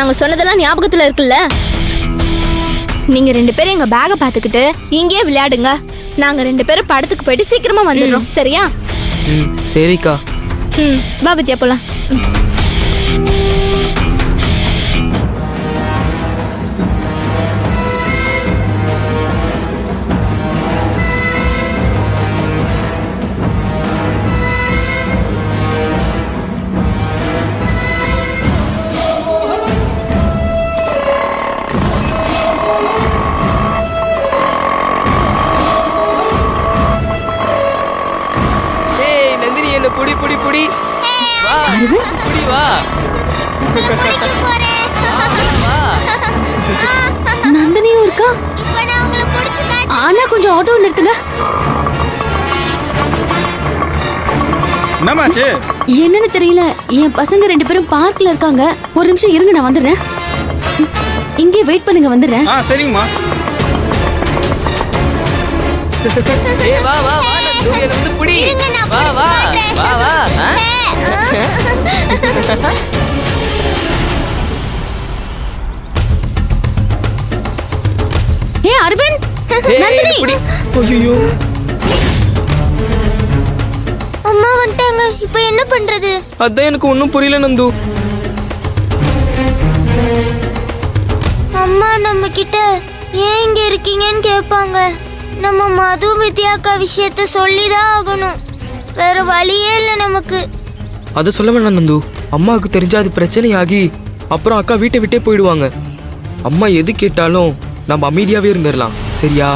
நாங்க சொன்னதெல்லாம் ஞாபகத்துல இருக்குல்ல? நீங்க 2 பேரும் எங்க பேக பாத்துக்கிட்டு இங்கேயே விளையாடுங்க. நாங்க 2 பேரும் படத்துக்கு போயிட்டு சீக்கிரமா வந்துடுறோம். சரியா? சரிக்கா. வா வித்யா போலாம். புடி புடி புடி வா புடி வா நந்தினியும் இருக்கா? ஆனா கொஞ்சம் ஆட்டோ நிறுத்துங்க. என்னமாச்சு? என்னன்னு தெரியல. என் பசங்க 2 பேரும் பார்க்ல இருக்காங்க. ஒரு நிமிஷம் இருங்க, நான் வந்துடுறேன். இங்கே வெயிட் பண்ணுங்க, வந்துடுறேன். சரிங்கம்மா. ஏய் வா வா வா நந்து என்ன வந்து புடி. வா வா வா வா. ஏய் அரவிந்த், நந்தினி புடி. ஐயோ அம்மா வந்துட்டாங்க. இப்போ என்ன பண்றது? அதான் எனக்கு ஒண்ணும் புரியல நந்து. அம்மா நம்ம கிட்ட ஏன் இங்க இருக்கீங்கன்னு கேட்பாங்க. நம்ம மது வித்யாக்கா விஷயத்த சொல்லிதான் ஆகணும். வேற வழியே இல்லை நமக்கு. அதை சொல்ல வேணாம் நந்து. அம்மாவுக்கு தெரிஞ்சா அது பிரச்சனையாகி அப்புறம் அக்கா வீட்டை விட்டே போயிடுவாங்க. அம்மா எது கேட்டாலும் நம்ம அமைதியாவே இருந்துடலாம். சரியா?